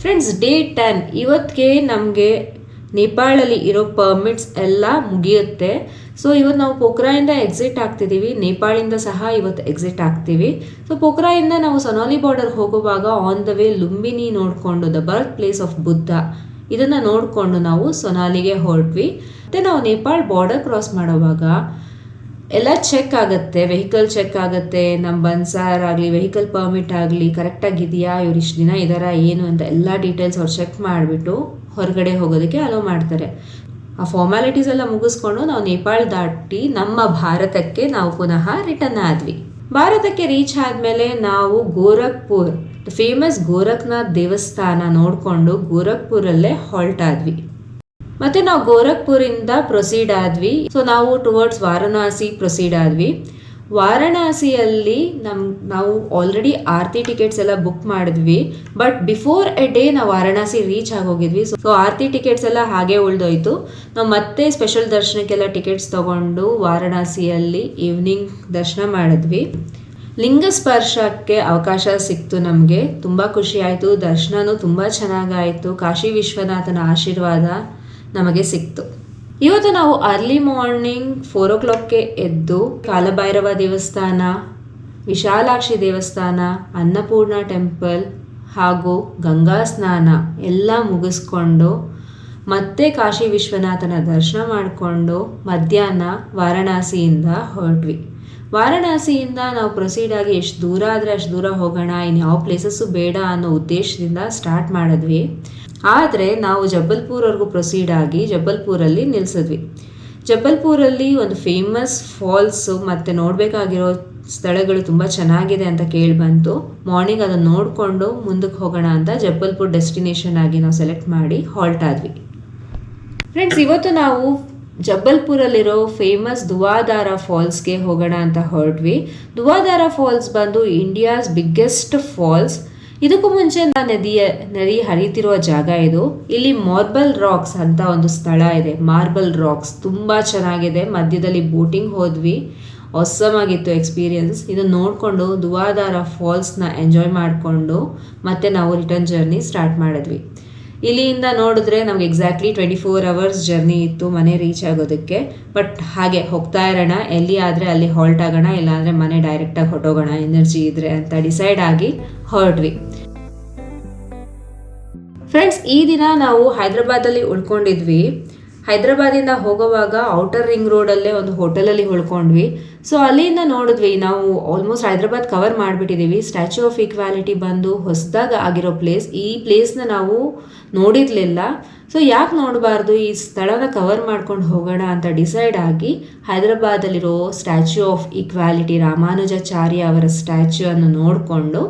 ಫ್ರೆಂಡ್ಸ್, ಡೇ 10 ಇವತ್ತಿಗೆ ನಮಗೆ ನೇಪಾಳಲ್ಲಿ ಇರೋ ಪರ್ಮಿಟ್ಸ್ ಎಲ್ಲ ಮುಗಿಯುತ್ತೆ. ಸೊ ಇವತ್ತು ನಾವು ಪೋಖ್ರಾಯಿಂದ ಎಕ್ಸಿಟ್ ಆಗ್ತಿದ್ದೀವಿ. ನೇಪಾಳಿಂದ ಸಹ ಇವತ್ತು ಎಕ್ಸಿಟ್ ಆಗ್ತೀವಿ. ಸೊ ಪೋಖ್ರಾಯಿಂದ ನಾವು ಸೊನಾಲಿ ಬಾರ್ಡರ್ ಹೋಗುವಾಗ ಆನ್ ದ ವೇ ಲುಂಬಿನಿ ನೋಡಿಕೊಂಡು, the birth place of Buddha, ಇದನ್ನು ನೋಡಿಕೊಂಡು ನಾವು ಸೊನಾಲಿಗೆ ಹೊರಟ್ವಿ. ಮತ್ತು ನಾವು ನೇಪಾಳ ಬಾರ್ಡರ್ ಕ್ರಾಸ್ ಮಾಡೋವಾಗ ಎಲ್ಲ ಚೆಕ್ ಆಗುತ್ತೆ, ವೆಹಿಕಲ್ ಚೆಕ್ ಆಗುತ್ತೆ. ನಮ್ಮ ಬನ್ಸಾರ್ ಆಗಲಿ ವೆಹಿಕಲ್ ಪರ್ಮಿಟ್ ಆಗಲಿ ಕರೆಕ್ಟಾಗಿದೆಯಾ, ಇವ್ರು ಇಷ್ಟು ದಿನ ಇದ್ದಾರಾ ಏನು ಅಂತ ಎಲ್ಲ ಡೀಟೇಲ್ಸ್ ಅವ್ರು ಚೆಕ್ ಮಾಡಿಬಿಟ್ಟು ಹೊರಗಡೆ ಹೋಗೋದಕ್ಕೆ ಅಲೋ ಮಾಡ್ತಾರೆ. ಆ ಫಾರ್ಮ್ಯಾಲಿಟೀಸ್ ಎಲ್ಲ ಮುಗಿಸ್ಕೊಂಡು ನಾವು ನೇಪಾಳ ದಾಟಿ ನಮ್ಮ ಭಾರತಕ್ಕೆ ನಾವು ಪುನಃ ರಿಟರ್ನ್ ಆದ್ವಿ. ಭಾರತಕ್ಕೆ ರೀಚ್ ಆದಮೇಲೆ ನಾವು ಗೋರಖ್ಪುರ್, ಫೇಮಸ್ ಗೋರಖ್ನಾಥ್ ದೇವಸ್ಥಾನ ನೋಡಿಕೊಂಡು ಗೋರಖ್ಪುರಲ್ಲೇ ಹಾಲ್ಟ್ ಆದ್ವಿ. ಮತ್ತು ನಾವು ಗೋರಖ್ಪುರಿಂದ ಪ್ರೊಸೀಡ್ ಆದ್ವಿ. ಸೊ ನಾವು ಟುವರ್ಡ್ಸ್ ವಾರಣಾಸಿ ಪ್ರೊಸೀಡ್ ಆದ್ವಿ. ವಾರಣಾಸಿಯಲ್ಲಿ ನಾವು ಆಲ್ರೆಡಿ ಆರತಿ ಟಿಕೆಟ್ಸ್ ಎಲ್ಲ ಬುಕ್ ಮಾಡಿದ್ವಿ. ಬಟ್ ಬಿಫೋರ್ ಎ ಡೇ ನಾವು ವಾರಣಾಸಿ ರೀಚ್ ಆಗೋಗಿದ್ವಿ. ಸೊ ಆರತಿ ಟಿಕೆಟ್ಸ್ ಎಲ್ಲ ಹಾಗೆ ಉಳ್ದೋಯ್ತು. ನಾವು ಮತ್ತೆ ಸ್ಪೆಷಲ್ ದರ್ಶನಕ್ಕೆಲ್ಲ ಟಿಕೆಟ್ಸ್ ತಗೊಂಡು ವಾರಣಾಸಿಯಲ್ಲಿ ಈವ್ನಿಂಗ್ ದರ್ಶನ ಮಾಡಿದ್ವಿ. ಲಿಂಗ ಸ್ಪರ್ಶಕ್ಕೆ ಅವಕಾಶ ಸಿಕ್ತು ನಮಗೆ. ತುಂಬ ಖುಷಿ ಆಯಿತು. ದರ್ಶನನೂ ತುಂಬ ಚೆನ್ನಾಗಾಯಿತು. ಕಾಶಿ ವಿಶ್ವನಾಥನ ಆಶೀರ್ವಾದ ನಮಗೆ ಸಿಕ್ತು. ಇವತ್ತು ನಾವು ಅರ್ಲಿ ಮಾರ್ನಿಂಗ್ 4 o'clockಗೆ ಎದ್ದು ಕಾಲಭೈರವ ದೇವಸ್ಥಾನ, ವಿಶಾಲಾಕ್ಷಿ ದೇವಸ್ಥಾನ, ಅನ್ನಪೂರ್ಣ ಟೆಂಪಲ್ ಹಾಗೂ ಗಂಗಾ ಸ್ನಾನ ಎಲ್ಲ ಮುಗಿಸ್ಕೊಂಡು ಮತ್ತೆ ಕಾಶಿ ವಿಶ್ವನಾಥನ ದರ್ಶನ ಮಾಡಿಕೊಂಡು ಮಧ್ಯಾಹ್ನ ವಾರಣಾಸಿಯಿಂದ ಹೊರಟ್ವಿ. ವಾರಣಾಸಿಯಿಂದ ನಾವು ಪ್ರೊಸೀಡ್ ಆಗಿ ಎಷ್ಟು ದೂರ ಆದರೆ ಅಷ್ಟು ದೂರ ಹೋಗೋಣ, ಇನ್ನು ಯಾವ ಪ್ಲೇಸಸ್ಸು ಬೇಡ ಅನ್ನೋ ಉದ್ದೇಶದಿಂದ ಸ್ಟಾರ್ಟ್ ಮಾಡಿದ್ವಿ. ಆದರೆ ನಾವು ಜಬಲ್ಪುರ್ವರೆಗೂ ಪ್ರೊಸೀಡ್ ಆಗಿ ಜಬಲ್ಪುರಲ್ಲಿ ನಿಲ್ಲಿಸಿದ್ವಿ. ಜಬಲ್ಪುರಲ್ಲಿ ಒಂದು ಫೇಮಸ್ ಫಾಲ್ಸು ಮತ್ತು ನೋಡಬೇಕಾಗಿರೋ ಸ್ಥಳಗಳು ತುಂಬ ಚೆನ್ನಾಗಿದೆ ಅಂತ ಕೇಳಿ ಬಂತು. ಮಾರ್ನಿಂಗ್ ಅದನ್ನು ನೋಡಿಕೊಂಡು ಮುಂದಕ್ಕೆ ಹೋಗೋಣ ಅಂತ ಜಬಲ್ಪುರ್ ಡೆಸ್ಟಿನೇಷನ್ ಆಗಿ ನಾವು ಸೆಲೆಕ್ಟ್ ಮಾಡಿ ಹಾಲ್ಟ್ ಆದ್ವಿ. ಫ್ರೆಂಡ್ಸ್, ಇವತ್ತು ನಾವು ಜಬಲ್ಪುರಲ್ಲಿರೋ ಫೇಮಸ್ ದುವಾದಾರ ಫಾಲ್ಸ್ಗೆ ಹೋಗೋಣ ಅಂತ ಹೊರಟ್ವಿ. ದುವಾದಾರ ಫಾಲ್ಸ್ ಬಂದು ಇಂಡಿಯಾಸ್ ಬಿಗ್ಗೆಸ್ಟ್ ಫಾಲ್ಸ್. ಇದಕ್ಕೂ ಮುಂಚೆ ನದಿ ಹರಿತಿರುವ ಜಾಗ ಇದು. ಇಲ್ಲಿ ಮಾರ್ಬಲ್ ರಾಕ್ಸ್ ಅಂತ ಒಂದು ಸ್ಥಳ ಇದೆ. ಮಾರ್ಬಲ್ ರಾಕ್ಸ್ ತುಂಬ ಚೆನ್ನಾಗಿದೆ. ಮಧ್ಯದಲ್ಲಿ ಬೋಟಿಂಗ್ ಹೋದ್ವಿ. ಆಸಮ್ ಆಗಿತ್ತು ಎಕ್ಸ್ಪೀರಿಯನ್ಸ್. ಇದನ್ನು ನೋಡಿಕೊಂಡು ದುವಾದಾರ ಫಾಲ್ಸ್ನ ಎಂಜಾಯ್ ಮಾಡಿಕೊಂಡು ಮತ್ತೆ ನಾವು ರಿಟರ್ನ್ ಜರ್ನಿ ಸ್ಟಾರ್ಟ್ ಮಾಡಿದ್ವಿ. ಇಲ್ಲಿಂದ ನೋಡಿದ್ರೆ ನಮ್ಗೆ ಎಕ್ಸಾಕ್ಟ್ಲಿ 24 hours ಜರ್ನಿ ಇತ್ತು ಮನೆ ರೀಚ್ ಆಗೋದಕ್ಕೆ. ಬಟ್ ಹಾಗೆ ಹೋಗ್ತಾ ಇರೋಣ, ಎಲ್ಲಿ ಆದರೆ ಅಲ್ಲಿ ಹಾಲ್ಟ್ ಆಗೋಣ, ಇಲ್ಲಾಂದರೆ ಮನೆ ಡೈರೆಕ್ಟಾಗಿ ಹೊಟ್ಟೋಗೋಣ ಎನರ್ಜಿ ಇದ್ರೆ ಅಂತ ಡಿಸೈಡ್ ಆಗಿ ಹೊರಟ್ವಿ. ಫ್ರೆಂಡ್ಸ್, ಈ ದಿನ ನಾವು ಹೈದ್ರಾಬಾದಲ್ಲಿ ಉಳ್ಕೊಂಡಿದ್ವಿ. ಹೈದ್ರಾಬಾದಿಂದ ಹೋಗುವಾಗ ಔಟರ್ ರಿಂಗ್ ರೋಡಲ್ಲೇ ಒಂದು ಹೋಟೆಲಲ್ಲಿ ಉಳ್ಕೊಂಡ್ವಿ. ಸೊ ಅಲ್ಲಿಂದ ನೋಡಿದ್ವಿ, ನಾವು ಆಲ್ಮೋಸ್ಟ್ ಹೈದ್ರಾಬಾದ್ ಕವರ್ ಮಾಡಿಬಿಟ್ಟಿದ್ದೀವಿ. ಸ್ಟ್ಯಾಚ್ಯೂ ಆಫ್ ಈಕ್ವಾಲಿಟಿ ಬಂದು ಹೊಸದಾಗ ಆಗಿರೋ ಪ್ಲೇಸ್. ಈ ಪ್ಲೇಸ್ನ ನಾವು ನೋಡಿರಲಿಲ್ಲ. ಸೊ ಯಾಕೆ ನೋಡಬಾರ್ದು, ಈ ಸ್ಥಳನ ಕವರ್ ಮಾಡ್ಕೊಂಡು ಹೋಗೋಣ ಅಂತ ಡಿಸೈಡ್ ಆಗಿ ಹೈದ್ರಾಬಾದಲ್ಲಿರೋ ಸ್ಟ್ಯಾಚ್ಯೂ ಆಫ್ ಈಕ್ವಾಲಿಟಿ, ರಾಮಾನುಜಾಚಾರ್ಯ ಅವರ ಸ್ಟ್ಯಾಚ್ಯೂ ಅನ್ನು ನೋಡಿಕೊಂಡು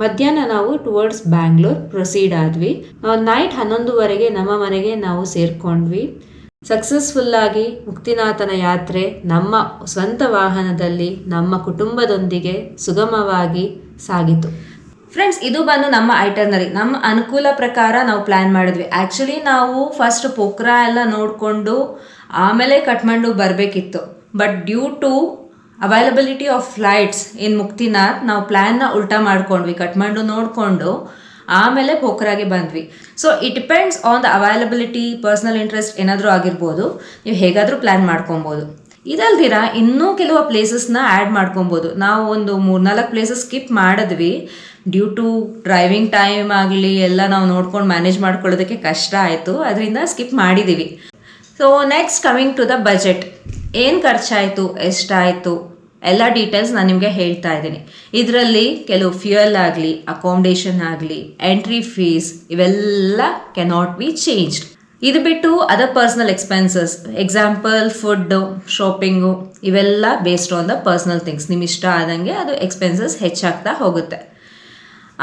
ಮಧ್ಯಾಹ್ನ ನಾವು ಟುವರ್ಡ್ಸ್ ಬ್ಯಾಂಗ್ಳೂರ್ ಪ್ರೊಸೀಡ್ ಆದ್ವಿ. ನೈಟ್ 11:30 ನಮ್ಮ ಮನೆಗೆ ನಾವು ಸೇರ್ಕೊಂಡ್ವಿ. ಸಕ್ಸಸ್ಫುಲ್ಲಾಗಿ ಮುಕ್ತಿನಾಥನ ಯಾತ್ರೆ ನಮ್ಮ ಸ್ವಂತ ವಾಹನದಲ್ಲಿ ನಮ್ಮ ಕುಟುಂಬದೊಂದಿಗೆ ಸುಗಮವಾಗಿ ಸಾಗಿತು. ಫ್ರೆಂಡ್ಸ್, ಇದು ಬಂದು ನಮ್ಮ ಐಟರ್ನರಿ. ನಮ್ಮ ಅನುಕೂಲ ಪ್ರಕಾರ ನಾವು ಪ್ಲ್ಯಾನ್ ಮಾಡಿದ್ವಿ. ಆ್ಯಕ್ಚುಲಿ ನಾವು ಫಸ್ಟ್ ಪೋಖ್ರಾ ಎಲ್ಲ ನೋಡಿಕೊಂಡು ಆಮೇಲೆ ಕಠ್ಮಂಡು ಬರಬೇಕಿತ್ತು. But due to availability of flights in Muktinath ನಾವು ಪ್ಲ್ಯಾನ್ನ ಉಲ್ಟಾ ಮಾಡ್ಕೊಂಡ್ವಿ. ಕಠ್ಮಂಡು ನೋಡಿಕೊಂಡು ಆಮೇಲೆ ಪೋಖ್ರಾಗೆ ಬಂದ್ವಿ. So it depends on the availability, personal interest ಏನಾದರೂ ಆಗಿರ್ಬೋದು. ನೀವು ಹೇಗಾದರೂ ಪ್ಲ್ಯಾನ್ ಮಾಡ್ಕೊಬೋದು. ಇದಲ್ದಿರ ಇನ್ನೂ ಕೆಲವು ಪ್ಲೇಸಸ್ನ ಆ್ಯಡ್ ಮಾಡ್ಕೊಬೋದು. ನಾವು ಒಂದು 3-4 ಪ್ಲೇಸಸ್ ಸ್ಕಿಪ್ ಮಾಡಿದ್ವಿ. ಡ್ಯೂ ಟು ಡ್ರೈವಿಂಗ್ ಟೈಮ್ ಆಗಲಿ ಎಲ್ಲ ನಾವು ನೋಡ್ಕೊಂಡು ಮ್ಯಾನೇಜ್ ಮಾಡ್ಕೊಳ್ಳೋದಕ್ಕೆ ಕಷ್ಟ ಆಯಿತು. ಅದರಿಂದ ಸ್ಕಿಪ್ ಮಾಡಿದ್ದೀವಿ. So next coming to the budget. ಏನು ಖರ್ಚಾಯಿತು, ಎಷ್ಟಾಯಿತು ಎಲ್ಲ ಡೀಟೇಲ್ಸ್ ನಾನು ನಿಮಗೆ ಹೇಳ್ತಾ ಇದ್ದೀನಿ. ಇದರಲ್ಲಿ ಕೆಲವು ಫ್ಯೂಯಲ್ ಆಗಲಿ, ಅಕಾಮಿಡೇಷನ್ ಆಗಲಿ, ಎಂಟ್ರಿ ಫೀಸ್ ಇವೆಲ್ಲ ಕೆನಾಟ್ ಬಿ ಚೇಂಜ್ಡ್. ಇದು ಬಿಟ್ಟು other personal expenses, example food, shopping ಇವೆಲ್ಲ based on the personal things. ನಿಮ್ಮ ಇಷ್ಟ ಆದಂಗೆ ಅದು ಎಕ್ಸ್ಪೆನ್ಸಸ್ ಹೆಚ್ಚಾಗ್ತಾ ಹೋಗುತ್ತೆ.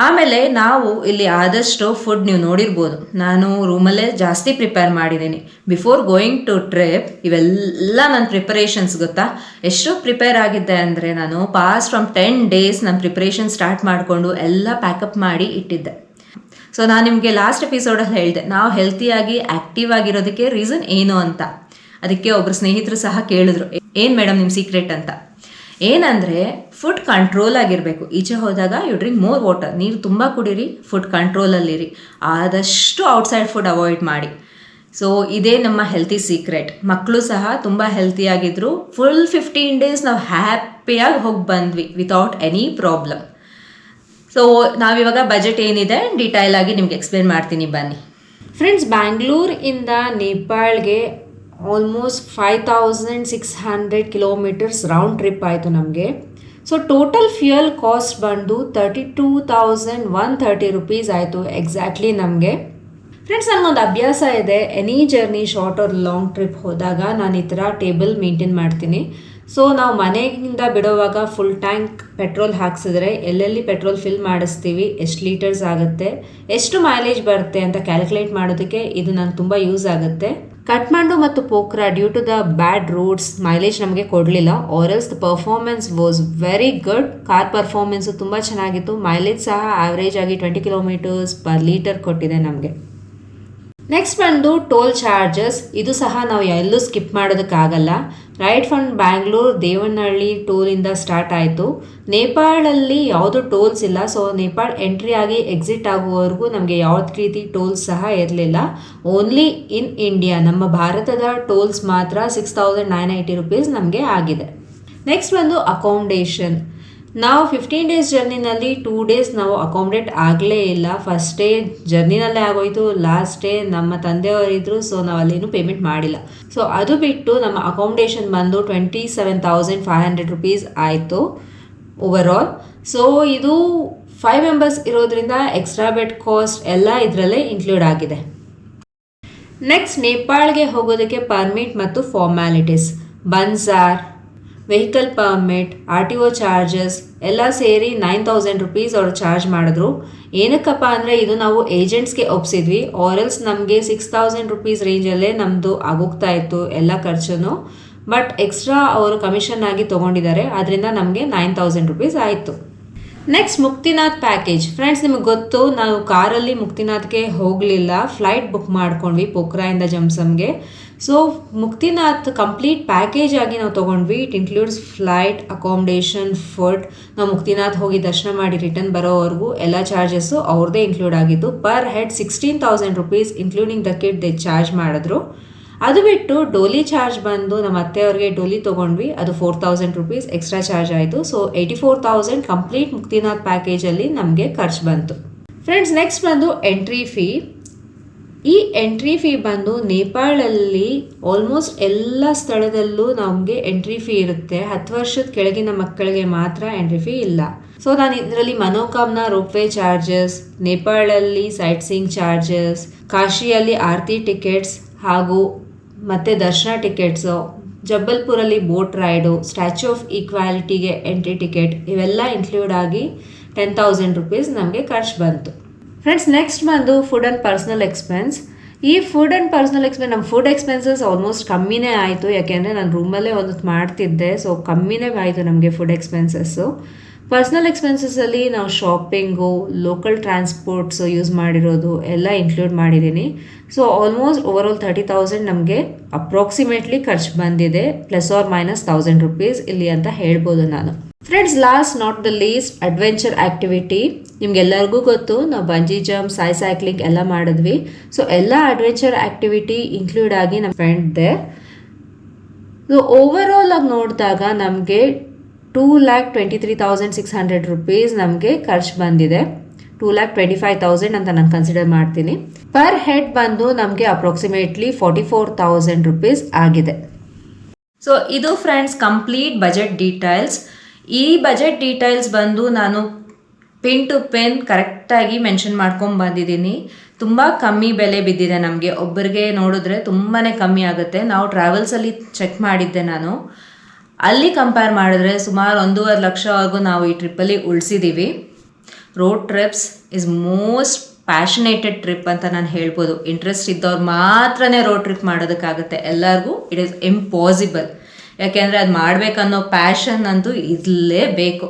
ಆಮೇಲೆ ನಾವು ಇಲ್ಲಿ ಆದಷ್ಟು ಫುಡ್ ನೀವು ನೋಡಿರ್ಬೋದು, ನಾನು ರೂಮಲ್ಲೇ ಜಾಸ್ತಿ ಪ್ರಿಪೇರ್ ಮಾಡಿದ್ದೀನಿ. ಬಿಫೋರ್ ಗೋಯಿಂಗ್ ಟು ಟ್ರಿಪ್ ಇವೆಲ್ಲ ನನ್ನ ಪ್ರಿಪರೇಷನ್ಸ್ ಗೊತ್ತಾ, ಎಷ್ಟು ಪ್ರಿಪೇರ್ ಆಗಿದ್ದೆ ಅಂದರೆ ನಾನು ಪಾಸ್ಟ್ ಫ್ರಮ್ 10 days ನನ್ನ ಪ್ರಿಪರೇಷನ್ ಸ್ಟಾರ್ಟ್ ಮಾಡಿಕೊಂಡು ಎಲ್ಲ ಪ್ಯಾಕಪ್ ಮಾಡಿ ಇಟ್ಟಿದ್ದೆ. ಸೊ ನಾನು ನಿಮಗೆ ಲಾಸ್ಟ್ ಎಪಿಸೋಡಲ್ಲಿ ಹೇಳಿದೆ, ನಾವು ಹೆಲ್ತಿಯಾಗಿ ಆ್ಯಕ್ಟಿವ್ ಆಗಿರೋದಕ್ಕೆ ರೀಸನ್ ಏನು ಅಂತ. ಅದಕ್ಕೆ ಒಬ್ಬರು ಸ್ನೇಹಿತರು ಸಹ ಕೇಳಿದ್ರು, ಏನು ಮೇಡಮ್ ನಿಮ್ಮ ಸೀಕ್ರೆಟ್ ಅಂತ. ಏನಂದರೆ ಫುಡ್ ಕಂಟ್ರೋಲ್ ಆಗಿರಬೇಕು. ಈಚೆ ಹೋದಾಗ ಯು ಡ್ರಿಂಕ್ ಮೋರ್ ವಾಟರ್, ನೀರು ತುಂಬ ಕುಡೀರಿ, ಫುಡ್ ಕಂಟ್ರೋಲಲ್ಲಿರಿ, ಆದಷ್ಟು ಔಟ್ಸೈಡ್ ಫುಡ್ ಅವಾಯ್ಡ್ ಮಾಡಿ. ಸೊ ಇದೇ ನಮ್ಮ ಹೆಲ್ತಿ ಸೀಕ್ರೆಟ್. ಮಕ್ಕಳು ಸಹ ತುಂಬ ಹೆಲ್ತಿಯಾಗಿದ್ದರು. ಫುಲ್ 15 days ನಾವು ಹ್ಯಾಪಿಯಾಗಿ ಹೋಗಿ ಬಂದ್ವಿ ವಿತೌಟ್ ಎನಿ ಪ್ರಾಬ್ಲಮ್. ಸೊ ನಾವಿವಾಗ ಬಜೆಟ್ ಏನಿದೆ ಡೀಟೈಲ್ ಆಗಿ ನಿಮ್ಗೆ ಎಕ್ಸ್ಪ್ಲೇನ್ ಮಾಡ್ತೀನಿ, ಬನ್ನಿ. ಫ್ರೆಂಡ್ಸ್, ಬ್ಯಾಂಗ್ಳೂರಿಂದ ನೇಪಾಳ್ಗೆ ಆಲ್ಮೋಸ್ಟ್ 5600 kilometers ರೌಂಡ್ ಟ್ರಿಪ್ ಆಯಿತು ನಮಗೆ. ಸೊ ಟೋಟಲ್ ಫ್ಯೂಯಲ್ ಕಾಸ್ಟ್ ಬಂದು 32,130 rupees ಆಯಿತು ಎಕ್ಸಾಕ್ಟ್ಲಿ ನಮಗೆ. ಫ್ರೆಂಡ್ಸ್, ನನಗೊಂದು ಅಭ್ಯಾಸ ಇದೆ, any journey short or long trip ಹೋದಾಗ ನಾನು ಈ ಥರ ಟೇಬಲ್ ಮೇಂಟೈನ್ ಮಾಡ್ತೀನಿ. ಸೊ ನಾವು ಮನೆಯಿಂದ ಬಿಡೋವಾಗ ಫುಲ್ ಟ್ಯಾಂಕ್ ಪೆಟ್ರೋಲ್ ಹಾಕ್ಸಿದ್ರೆ ಎಲ್ಲೆಲ್ಲಿ ಪೆಟ್ರೋಲ್ ಫಿಲ್ ಮಾಡಿಸ್ತೀವಿ, ಎಷ್ಟು ಲೀಟರ್ಸ್ ಆಗುತ್ತೆ, ಎಷ್ಟು ಮೈಲೇಜ್ ಬರುತ್ತೆ ಅಂತ ಕ್ಯಾಲ್ಕುಲೇಟ್ ಮಾಡೋದಕ್ಕೆ ಇದು ನನಗೆ ತುಂಬ ಯೂಸ್ ಆಗುತ್ತೆ. ಕಠ್ಮಂಡು ಮತ್ತು Pokhara due to the bad roads mileage ನಮಗೆ ಕೊಡಲಿಲ್ಲ, ಆರಲ್ಸ್ the performance was very good. Car performance ತುಂಬ ಚೆನ್ನಾಗಿತ್ತು. ಮೈಲೇಜ್ ಸಹ ಆವ್ರೇಜ್ ಆಗಿ 20 km/ಲೀಟರ್ ಕೊಟ್ಟಿದೆ ನಮಗೆ. ನೆಕ್ಸ್ಟ್ ಬಂದು ಟೋಲ್ ಚಾರ್ಜಸ್. ಇದು ಸಹ ನಾವು ಎಲ್ಲೂ ಸ್ಕಿಪ್ ಮಾಡೋದಕ್ಕಾಗಲ್ಲ. ರೈಟ್ ಫ್ರಮ್ ಬ್ಯಾಂಗ್ಳೂರ್ ದೇವನಹಳ್ಳಿ ಟೋಲಿಂದ ಸ್ಟಾರ್ಟ್ ಆಯಿತು. ನೇಪಾಳಲ್ಲಿ ಯಾವುದು ಟೋಲ್ಸ್ ಇಲ್ಲ, ಸೊ ನೇಪಾಳ ಎಂಟ್ರಿ ಆಗಿ ಎಕ್ಸಿಟ್ ಆಗುವವರೆಗೂ ನಮಗೆ ಯಾವುದೇ ರೀತಿ ಟೋಲ್ಸ್ ಸಹ ಇರಲಿಲ್ಲ. ಓನ್ಲಿ ಇನ್ ಇಂಡಿಯಾ ನಮ್ಮ ಭಾರತದ ಟೋಲ್ಸ್ ಮಾತ್ರ 6,980 rupees ನಮಗೆ ಆಗಿದೆ. ನೆಕ್ಸ್ಟ್ ಬಂದು ಅಕಾಮಿಡೇಷನ್. ನಾವು 15 days ಜರ್ನಿನಲ್ಲಿ 2 days ನಾವು ಅಕಾಮಿಡೇಟ್ ಆಗಲೇ ಇಲ್ಲ. ಫಸ್ಟ್ ಡೇ ಜರ್ನಿನಲ್ಲೇ ಆಗೋಯಿತು, ಲಾಸ್ಟ್ ಡೇ ನಮ್ಮ ತಂದೆಯವರಿದ್ದರು, ಸೊ ನಾವು ಅಲ್ಲೇನು ಪೇಮೆಂಟ್ ಮಾಡಿಲ್ಲ. ಸೊ ಅದು ಬಿಟ್ಟು ನಮ್ಮ ಅಕಾಮಿಡೇಷನ್ ಬಂದು 27,500 rupees ಆಯಿತು ಓವರ್ ಆಲ್. ಸೊ ಇದು 5 members ಇರೋದ್ರಿಂದ ಎಕ್ಸ್ಟ್ರಾ ಬೆಡ್ ಕಾಸ್ಟ್ ಎಲ್ಲ ಇದರಲ್ಲೇ ಇನ್ಕ್ಲೂಡ್ ಆಗಿದೆ. ನೆಕ್ಸ್ಟ್ ನೇಪಾಳ್ಗೆ ಹೋಗೋದಕ್ಕೆ ಪರ್ಮಿಟ್ ಮತ್ತು ಫಾರ್ಮ್ಯಾಲಿಟೀಸ್, ಬನ್ಸಾರ್, ವೆಹಿಕಲ್ ಪರ್ಮಿಟ್, RTO ಚಾರ್ಜಸ್ ಎಲ್ಲ ಸೇರಿ 9,000 rupees ಅವರು ಚಾರ್ಜ್ ಮಾಡಿದ್ರು. ಏನಕ್ಕಪ್ಪ ಅಂದರೆ ಇದು ನಾವು ಏಜೆಂಟ್ಸ್ಗೆ ಒಪ್ಸಿದ್ವಿ, ಆರಲ್ಸ್ ನಮಗೆ 6,000 rupees ರೇಂಜಲ್ಲೇ ನಮ್ಮದು ಆಗೋಗ್ತಾ ಇತ್ತು ಎಲ್ಲ ಖರ್ಚು. ಬಟ್ ಎಕ್ಸ್ಟ್ರಾ ಅವರು ಕಮಿಷನ್ ಆಗಿ ತೊಗೊಂಡಿದ್ದಾರೆ, ಅದರಿಂದ ನಮಗೆ 9,000 rupees ಆಯಿತು. Next ಮುಕ್ತಿನಾಥ್ package. ಫ್ರೆಂಡ್ಸ್ ನಿಮಗೆ ಗೊತ್ತು, ನಾವು ಕಾರಲ್ಲಿ ಮುಕ್ತಿನಾಥ್ಗೆ ಹೋಗಲಿಲ್ಲ, ಫ್ಲೈಟ್ ಬುಕ್ ಮಾಡ್ಕೊಂಡ್ವಿ ಪೋಖ್ರಾಯಿಂದ ಜಮ್ಸಮ್ಗೆ. ಸೊ ಮುಕ್ತಿನಾಥ್ ಕಂಪ್ಲೀಟ್ ಪ್ಯಾಕೇಜ್ ಆಗಿ ನಾವು ತೊಗೊಂಡ್ವಿ. It includes flight, accommodation, food. ನಾವು ಮುಕ್ತಿನಾಥ್ ಹೋಗಿ ದರ್ಶನ ಮಾಡಿ ರಿಟರ್ನ್ ಬರೋವರೆಗೂ ಎಲ್ಲ ಚಾರ್ಜಸ್ಸು ಅವ್ರದ್ದೇ ಇನ್ಕ್ಲೂಡ್ ಆಗಿತ್ತು. Per head 16,000 rupees including the kit they charge ಮಾಡಿದ್ರು. ಅದು ಬಿಟ್ಟು ಡೋಲಿ ಚಾರ್ಜ್ ಬಂದು ನಮ್ಮ ಅತ್ತೆಯವ್ರಿಗೆ ಡೋಲಿ ತೊಗೊಂಡ್ವಿ, ಅದು 4,000 rupees ಎಕ್ಸ್ಟ್ರಾ ಚಾರ್ಜ್ ಆಯಿತು. ಸೊ 84,000 ಕಂಪ್ಲೀಟ್ ಮುಕ್ತಿನಾಥ್ ಪ್ಯಾಕೇಜಲ್ಲಿ ನಮಗೆ ಖರ್ಚು ಬಂತು. ಫ್ರೆಂಡ್ಸ್ ನೆಕ್ಸ್ಟ್ ಬಂದು ಎಂಟ್ರಿ ಫೀ. ಈ ಎಂಟ್ರಿ ಫೀ ಬಂದು ನೇಪಾಳಲ್ಲಿ ಆಲ್ಮೋಸ್ಟ್ ಎಲ್ಲ ಸ್ಥಳದಲ್ಲೂ ನಮಗೆ ಎಂಟ್ರಿ ಫೀ ಇರುತ್ತೆ. 10 ವರ್ಷದ ಕೆಳಗಿನ ಮಕ್ಕಳಿಗೆ ಮಾತ್ರ ಎಂಟ್ರಿ ಫೀ ಇಲ್ಲ. ಸೊ ನಾನು ಇದರಲ್ಲಿ ಮನೋಕಾಮ್ನ ರೋಪ್ವೇ ಚಾರ್ಜಸ್, ನೇಪಾಳಲ್ಲಿ ಸೈಟ್ ಸೀಯಿಂಗ್ ಚಾರ್ಜಸ್, ಕಾಶಿಯಲ್ಲಿ ಆರತಿ ಟಿಕೆಟ್ಸ್ ಹಾಗೂ ಮತ್ತು ದರ್ಶನ ಟಿಕೆಟ್ಸು, ಜಬ್ಬಲ್ಪುರಲ್ಲಿ ಬೋಟ್ ರೈಡು, ಸ್ಟ್ಯಾಚ್ಯೂ ಆಫ್ ಈಕ್ವಾಲಿಟಿಗೆ ಎಂಟ್ರಿ ಟಿಕೆಟ್ ಇವೆಲ್ಲ ಇನ್ಕ್ಲೂಡ್ ಆಗಿ 10,000 rupees ನಮಗೆ ಖರ್ಚು ಬಂತು. ಫ್ರೆಂಡ್ಸ್ ನೆಕ್ಸ್ಟ್ ಬಂದು ಫುಡ್ ಆ್ಯಂಡ್ ಪರ್ಸ್ನಲ್ ಎಕ್ಸ್ಪೆನ್ಸ್. ಈ ಫುಡ್ ಆ್ಯಂಡ್ ಪರ್ಸ್ನಲ್ ಎಕ್ಸ್ಪೆನ್ಸ್, ನಮ್ಮ ಫುಡ್ ಎಕ್ಸ್ಪೆನ್ಸಸ್ ಆಲ್ಮೋಸ್ಟ್ ಕಮ್ಮಿನೇ ಆಯಿತು, ಯಾಕೆಂದರೆ ನಾನು ರೂಮಲ್ಲೇ ಒಂದು ಮಾಡ್ತಿದ್ದೆ. ಸೊ ಕಮ್ಮಿನೇ ಆಯಿತು ನಮಗೆ ಫುಡ್ ಎಕ್ಸ್ಪೆನ್ಸಸ್ಸು. ಪರ್ಸ್ನಲ್ ಎಕ್ಸ್ಪೆನ್ಸಸ್ಸಲ್ಲಿ ನಾವು ಶಾಪಿಂಗು, ಲೋಕಲ್ ಟ್ರಾನ್ಸ್ಪೋರ್ಟ್ಸು ಯೂಸ್ ಮಾಡಿರೋದು ಎಲ್ಲ ಇನ್ಕ್ಲೂಡ್ ಮಾಡಿದ್ದೀನಿ. ಸೊ ಆಲ್ಮೋಸ್ಟ್ ಓವರ್ ಆಲ್ 30,000 ನಮಗೆ ಅಪ್ರಾಕ್ಸಿಮೇಟ್ಲಿ ಖರ್ಚು ಬಂದಿದೆ, ±1,000 rupees ಇಲ್ಲಿ ಅಂತ ಹೇಳ್ಬೋದು ನಾನು. Friends last not the least adventure activity. ನಿಮ್ಗೆಲ್ಲರಿಗೂ ಗೊತ್ತು, ನಾವು ಬಂಜಿ ಜಂಪ್, ಸೈಕ್ಲಿಂಗ್ ಎಲ್ಲ ಮಾಡಿದ್ವಿ. ಸೊ ಎಲ್ಲ ಅಡ್ವೆಂಚರ್ ಆ್ಯಕ್ಟಿವಿಟಿ ಇನ್ಕ್ಲೂಡ್ ಆಗಿ ನಮ್ಮ ಫ್ರೆಂಡ್ದೆ. ಸೊ ಓವರ್ ಆಲ್ ಆಗಿ ನೋಡಿದಾಗ ನಮಗೆ 2,23,600 rupees ನಮಗೆ ಖರ್ಚು ಬಂದಿದೆ. 2,25,000 ಅಂತ ನಾನು ಕನ್ಸಿಡರ್ ಮಾಡ್ತೀನಿ. ಪರ್ ಹೆಡ್ ಬಂದು ನಮಗೆ ಅಪ್ರಾಕ್ಸಿಮೇಟ್ಲಿ 44,000 rupees ಆಗಿದೆ. ಸೊ ಇದು ಫ್ರೆಂಡ್ಸ್ ಕಂಪ್ಲೀಟ್ ಬಜೆಟ್ ಡೀಟೇಲ್ಸ್. ಈ ಬಜೆಟ್ ಡೀಟೇಲ್ಸ್ ಬಂದು ನಾನು ಪಿನ್ ಟು ಪಿನ್ ಕರೆಕ್ಟಾಗಿ ಮೆನ್ಷನ್ ಮಾಡ್ಕೊಂಡು ಬಂದಿದ್ದೀನಿ. ತುಂಬ ಕಮ್ಮಿ ಬೆಲೆ ಬಿದ್ದಿದೆ ನಮಗೆ, ಒಬ್ಬರಿಗೆ ನೋಡಿದ್ರೆ ತುಂಬಾ ಕಮ್ಮಿ ಆಗುತ್ತೆ. ನಾವು ಟ್ರಾವೆಲ್ಸಲ್ಲಿ ಚೆಕ್ ಮಾಡಿದ್ದೆ ನಾನು, ಅಲ್ಲಿ ಕಂಪೇರ್ ಮಾಡಿದ್ರೆ ಸುಮಾರು 1.5 ಲಕ್ಷವರೆಗೂ ನಾವು ಈ ಟ್ರಿಪ್ಪಲ್ಲಿ ಉಳಿಸಿದ್ದೀವಿ. Road trips is most passionated trip ಅಂತ ನಾನು ಹೇಳ್ಬೋದು. ಇಂಟ್ರೆಸ್ಟ್ ಇದ್ದವ್ರು ಮಾತ್ರನೇ ರೋಡ್ ಟ್ರಿಪ್ ಮಾಡೋದಕ್ಕಾಗುತ್ತೆ, ಎಲ್ಲರಿಗೂ ಇಟ್ ಈಸ್ ಇಂಪಾಸಿಬಲ್. ಯಾಕೆಂದರೆ ಅದು ಮಾಡಬೇಕನ್ನೋ ಪ್ಯಾಷನ್ ಅಂತೂ ಇರಲೇಬೇಕು.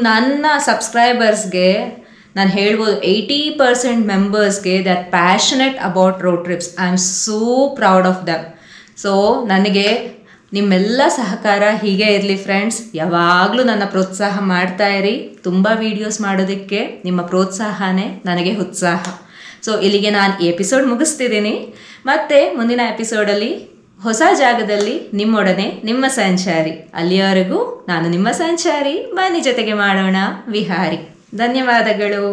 ನನ್ನ ಸಬ್ಸ್ಕ್ರೈಬರ್ಸ್ಗೆ ನಾನು ಹೇಳ್ಬೋದು 80% ಮೆಂಬರ್ಸ್ಗೆ they are passionate about road trips. I am so proud of them. So ನನಗೆ ನಿಮ್ಮೆಲ್ಲ ಸಹಕಾರ ಹೀಗೆ ಇರಲಿ ಫ್ರೆಂಡ್ಸ್. ಯಾವಾಗಲೂ ನನ್ನ ಪ್ರೋತ್ಸಾಹ ಮಾಡ್ತಾ ಇರಿ. ತುಂಬ ವೀಡಿಯೋಸ್ ಮಾಡೋದಕ್ಕೆ ನಿಮ್ಮ ಪ್ರೋತ್ಸಾಹನೇ ನನಗೆ ಉತ್ಸಾಹ. ಸೊ ಇಲ್ಲಿಗೆ ನಾನು ಈ ಎಪಿಸೋಡ್ ಮುಗಿಸ್ತಿದ್ದೀನಿ. ಮತ್ತೆ ಮುಂದಿನ ಎಪಿಸೋಡಲ್ಲಿ ಹೊಸ ಜಾಗದಲ್ಲಿ ನಿಮ್ಮೊಡನೆ ನಿಮ್ಮ ಸಂಚಾರಿ. ಅಲ್ಲಿಯವರೆಗೂ ನಾನು ನಿಮ್ಮ ಸಂಚಾರಿ. ಬನ್ನಿ ಜೊತೆಗೆ ಮಾಡೋಣ ವಿಹಾರಿ. ಧನ್ಯವಾದಗಳು.